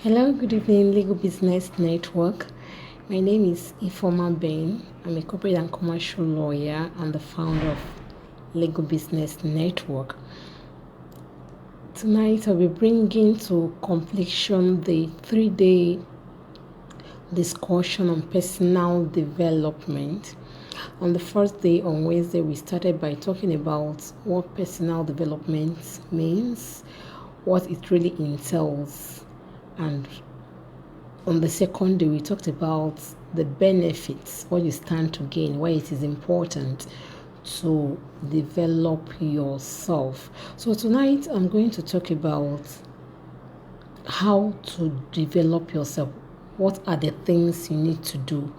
Hello, good evening, Legal Business Network. My name is Ifoma Bain. I'm a corporate and commercial lawyer and the founder of Legal Business Network. Tonight, I'll be bringing to completion the 3-day discussion on personal development. On the first day, on Wednesday, we started by talking about what personal development means, what it really entails, and on the second day, we talked about the benefits, what you stand to gain, why it is important to develop yourself. So tonight, I'm going to talk about how to develop yourself. What are the things you need to do?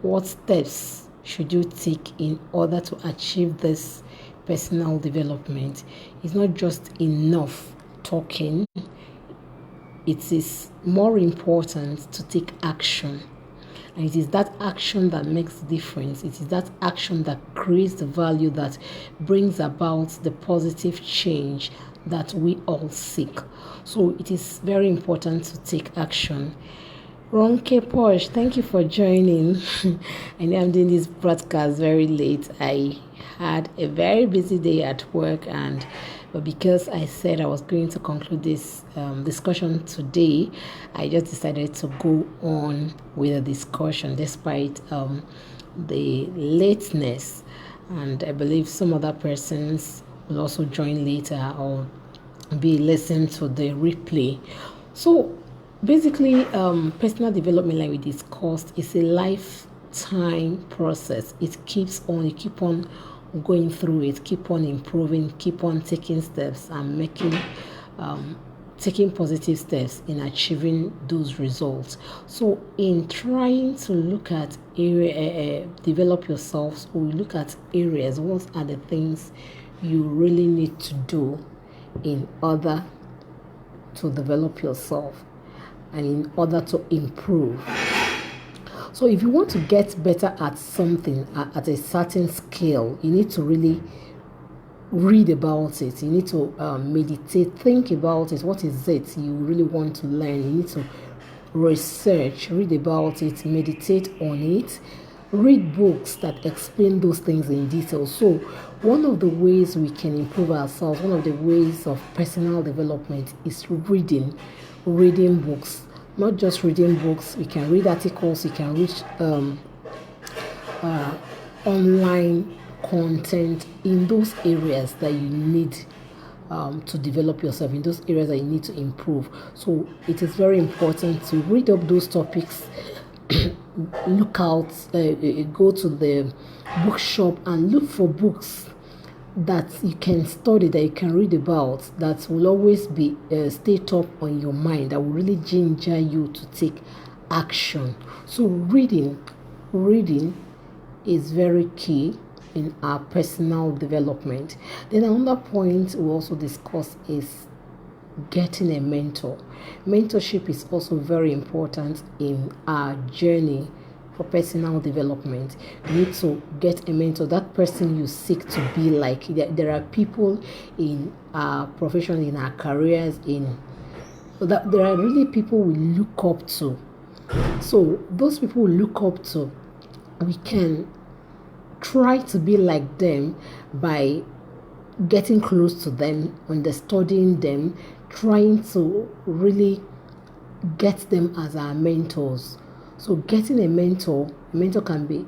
What steps should you take in order to achieve this personal development? It's not just enough talking. It is more important to take action. And it is that action that makes the difference. It is that action that creates the value that brings about the positive change that we all seek. So it is very important to take action. Ronke Posh, thank you for joining. I know I'm doing this broadcast very late. I had a very busy day at work, but because I said I was going to conclude this discussion today, I just decided to go on with the discussion despite the lateness. And I believe some other persons will also join later or be listening to the replay. So basically, personal development, like we discussed, is a lifetime process. It keeps on, you keep on going through it, keep on improving, keep on taking steps and taking positive steps in achieving those results. So in trying to look at develop yourselves, we look at areas. What are the things you really need to do in order to develop yourself and in order to improve? So if you want to get better at something at a certain scale, you need to really read about it. You need to meditate, think about it. What is it you really want to learn? You need to research, read about it, meditate on it, read books that explain those things in detail. So one of the ways we can improve ourselves, one of the ways of personal development is reading books. Not just reading books, you can read articles, you can read online content in those areas that you need to develop yourself, in those areas that you need to improve. So it is very important to read up those topics, look out, go to the bookshop and look for books that you can study, that you can read about, that will always be stay top on your mind, that will really ginger you to take action. So reading is very key in our personal development. Then another point we also discuss is getting a mentor. Mentorship is also very important in our journey for personal development. You need to get a mentor, that person you seek to be like. There are people in our profession, in our careers, there are really people we look up to. So those people we look up to, we can try to be like them by getting close to them, understanding them, trying to really get them as our mentors. So getting a mentor can be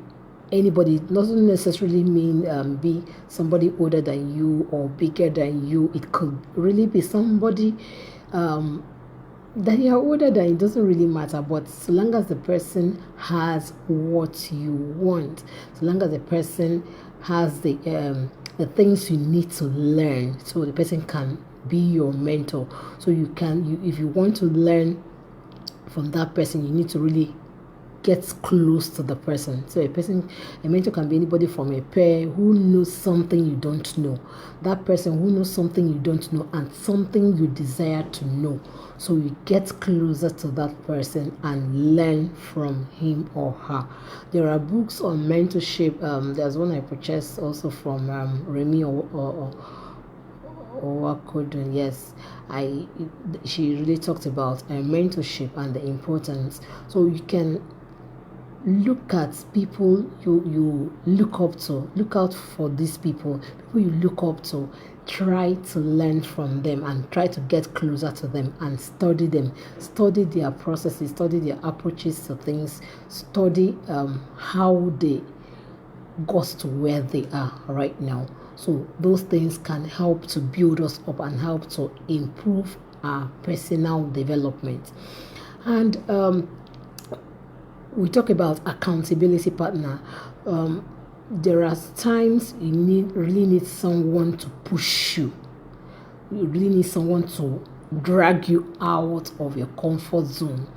anybody. It doesn't necessarily mean be somebody older than you or bigger than you. It could really be somebody that you are older than. It doesn't really matter, but so long as the person has what you want, so long as the person has the things you need to learn, so the person can be your mentor. So if you want to learn from that person, you need to really get close to the person. So a mentor can be anybody from a peer who knows something you don't know, that person who knows something you don't know and something you desire to know. So you get closer to that person and learn from him or her. There are books on mentorship. There's one I purchased also from Remy Owakudun, yes, I she really talked about mentorship and the importance. So you can look at people you look up to, look out for these people you look up to, try to learn from them and try to get closer to them and study them, study their processes, study their approaches to things, study how they got to where they are right now. So those things can help to build us up and help to improve our personal development. And we talk about accountability partner. There are times you really need someone to push you. You really need someone to drag you out of your comfort zone.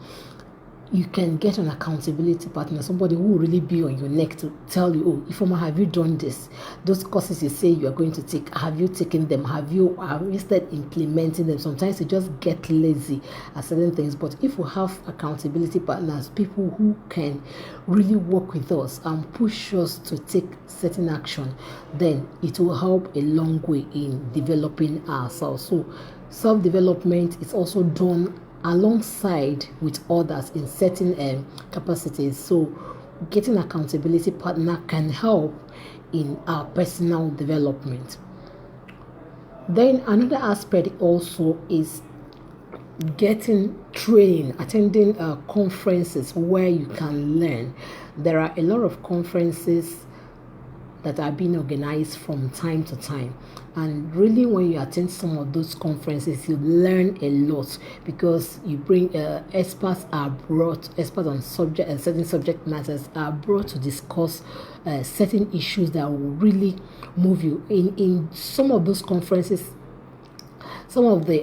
You can get an accountability partner, somebody who will really be on your neck to tell you, oh, Ifoma, have you done this? Those courses you say you are going to take, have you taken them? Have you started implementing them? Sometimes you just get lazy at certain things. But if we have accountability partners, people who can really work with us and push us to take certain action, then it will help a long way in developing ourselves. So self-development is also done alongside with others in certain capacities. So getting accountability partner can help in our personal development. Then another aspect also is getting training, attending conferences where you can learn. There are a lot of conferences that are being organized from time to time, and really when you attend some of those conferences you learn a lot, because you bring experts on certain subject matters are brought to discuss certain issues that will really move you. In some of those conferences, some of the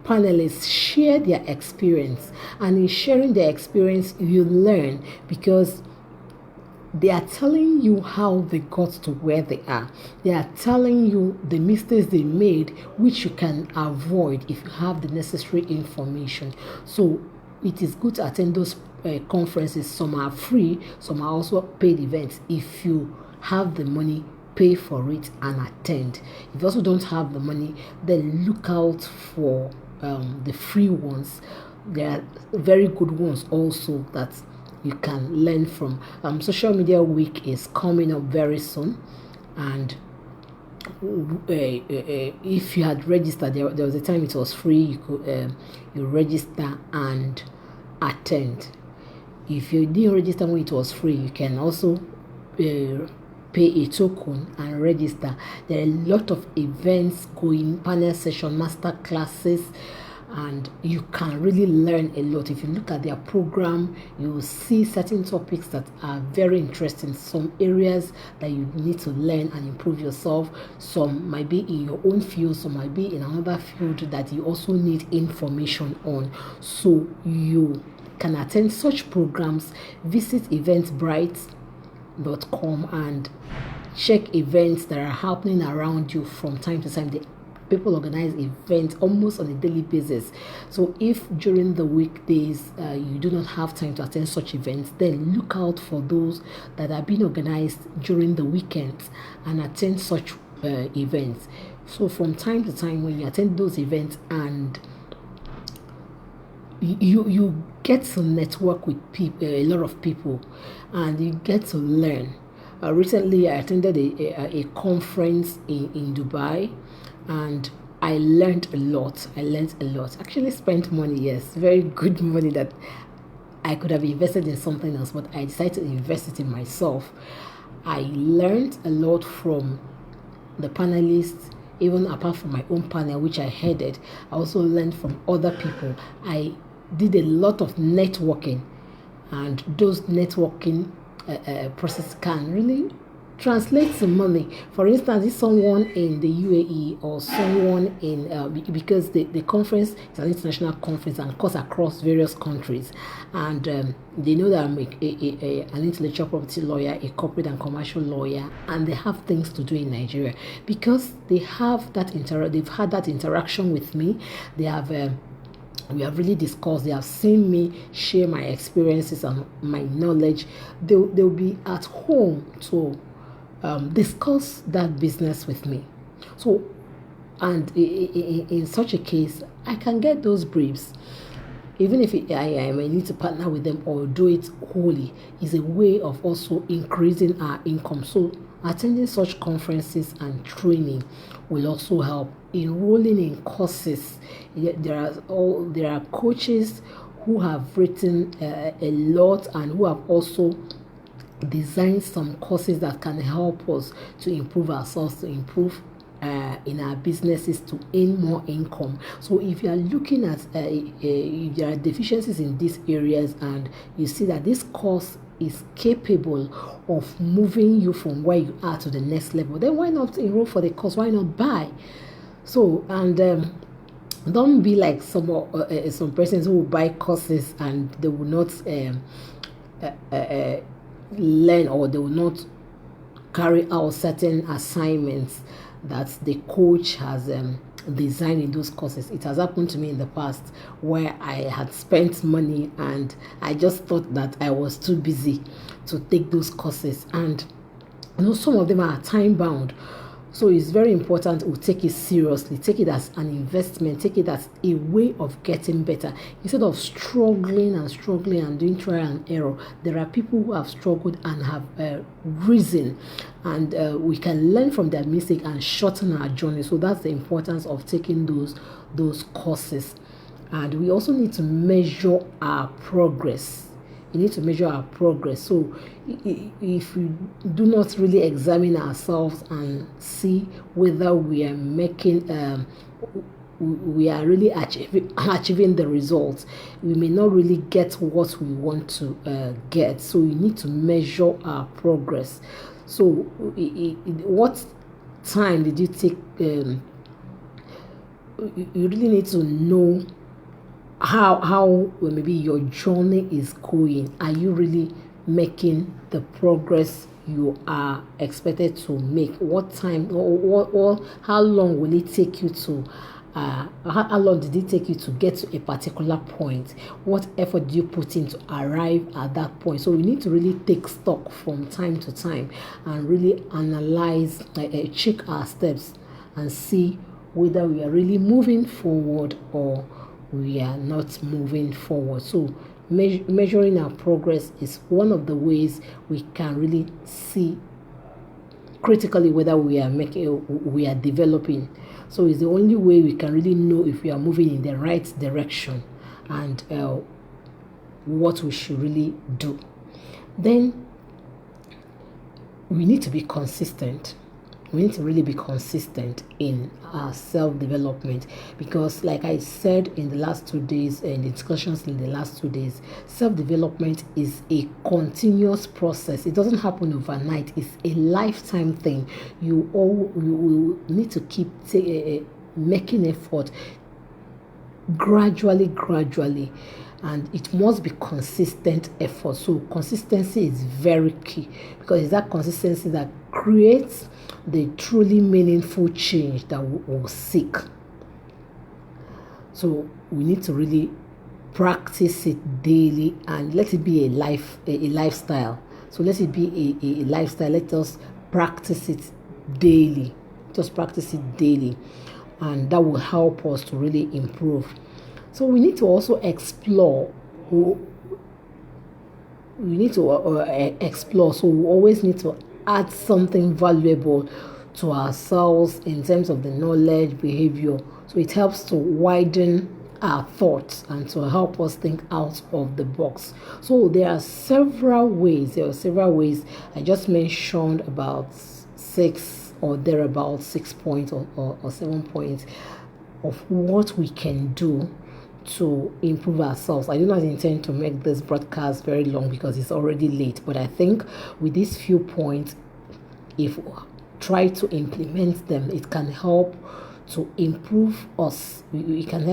panelists share their experience, and in sharing their experience you learn, because they are telling you how they got to where they are. They are telling you the mistakes they made, which you can avoid if you have the necessary information. So it is good to attend those conferences. Some are free, some are also paid events. If you have the money, pay for it and attend. If you also don't have the money, then look out for the free ones. There are very good ones also that you can learn from. Social Media Week is coming up very soon, and if you had registered, there was a time it was free. You could you register and attend. If you didn't register when it was free, you can also pay a token and register. There are a lot of events going, panel session, master classes, and you can really learn a lot. If you look at their program, you will see certain topics that are very interesting, some areas that you need to learn and improve yourself. Some might be in your own field, some might be in another field that you also need information on. So you can attend such programs. Visit eventbrite.com and check events that are happening around you from time to time. People organize events almost on a daily basis. So if during the weekdays you do not have time to attend such events, then look out for those that are being organized during the weekends and attend such events. So from time to time when you attend those events, and you get to network with people, a lot of people, and you get to learn. Recently I attended a conference in Dubai, and I learned a lot. Actually spent money, yes, very good money that I could have invested in something else, but I decided to invest it in myself. I learned a lot from the panelists, even apart from my own panel, which I headed. I also learned from other people. I did a lot of networking, and those networking process can really translate to money. For instance, if someone in the UAE or someone in because the conference is an international conference and cuts across various countries, and they know that I'm an intellectual property lawyer, a corporate and commercial lawyer, and they have things to do in Nigeria, because they have that they've had that interaction with me. They have we have really discussed, they have seen me share my experiences and my knowledge. They'll be at home to discuss that business with me. So And in such a case, I can get those briefs. Even if I may need to partner with them or do it wholly, is a way of also increasing our income. So attending such conferences and training will also help. Enrolling in courses, there are coaches who have written a lot and who have also designed some courses that can help us to improve ourselves, to improve in our businesses, to earn more income. So if you are looking at if there are deficiencies in these areas and you see that this course is capable of moving you from where you are to the next level, then why not enroll for the course? Why not buy? So, and don't be like some persons who will buy courses and they will not learn, or they will not carry out certain assignments that the coach has designed in those courses. It has happened to me in the past where I had spent money and I just thought that I was too busy to take those courses, and some of them are time bound. So it's very important we take it seriously, take it as an investment, take it as a way of getting better. Instead of struggling and doing trial and error, there are people who have struggled and have risen, and we can learn from their mistake and shorten our journey. So that's the importance of taking those courses. And we also need to measure our progress. We need to measure our progress. So if we do not really examine ourselves and see whether we are making we are really achieving the results, we may not really get what we want to get. So we need to measure our progress. So what time did you take? You really need to know how maybe your journey is going. Are you really making the progress you are expected to make? What time or how long will it take you to how long did it take you to get to a particular point? What effort do you put in to arrive at that point? So we need to really take stock from time to time and really analyze, check our steps and see whether we are really moving forward or we are not moving forward. So measuring our progress is one of the ways we can really see critically whether we are developing. So it's the only way we can really know if we are moving in the right direction and what we should really do. Then we need to be consistent. We need to really be consistent in our self-development, because like I said in the last 2 days, in the discussions in the last 2 days, self-development is a continuous process. It doesn't happen overnight. It's a lifetime thing. You will need to keep making effort gradually, and it must be consistent effort. So consistency is very key, because it's that consistency that creates the truly meaningful change that we will seek. So we need to really practice it daily and let it be a lifestyle. So let it be a lifestyle. Let us practice it daily. Just practice it daily, and that will help us to really improve. So we need to also explore. We need to explore. So we always need to add something valuable to ourselves in terms of the knowledge, behavior. So it helps to widen our thoughts and to help us think out of the box. So there are several ways. I just mentioned about 6 or thereabout 6 points or 7 points of what we can do to improve ourselves. I do not intend to make this broadcast very long because it's already late, but I think with these few points, if we try to implement them, it can help to improve us. It can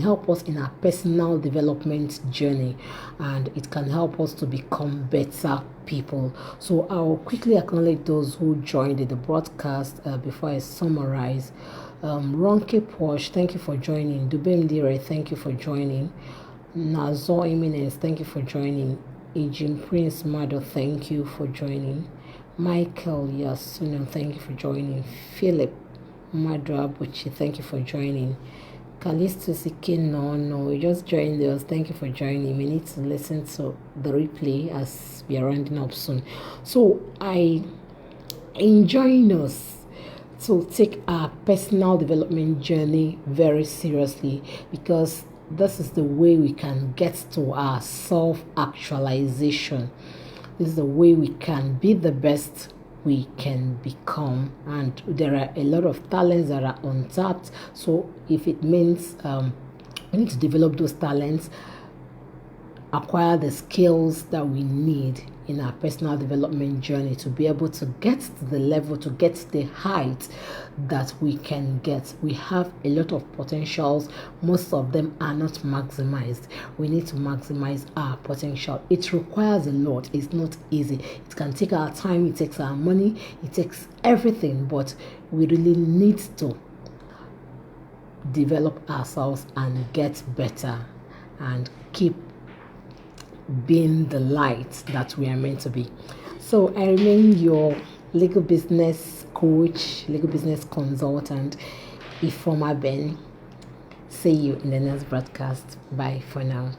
help us in our personal development journey, and it can help us to become better people. So I'll quickly acknowledge those who joined the broadcast before I summarize. Ronke Posh, thank you for joining. Dubem Lire, thank you for joining. Nazo Eminence, thank you for joining. Ejim Prince Mado, thank you for joining. Michael Yasuno, thank you for joining. Philip Madra Buchi, thank you for joining. Kalisto Sike, no, you just joined us. Thank you for joining. We need to listen to the replay as we are rounding up soon. So I enjoin us to take our personal development journey very seriously, because this is the way we can get to our self-actualization. This is the way we can be the best we can become, and there are a lot of talents that are untapped. So if it means we need to develop those talents, acquire the skills that we need in our personal development journey to be able to get to the level, to get to the height that we can get. We have a lot of potentials. Most of them are not maximized. We need to maximize our potential. It requires a lot. It's not easy. It can take our time. It takes our money. It takes everything. But we really need to develop ourselves and get better and keep being the light that we are meant to be. So I remain your legal business coach, legal business consultant, Ifoma Ben. See you in the next broadcast. Bye for now.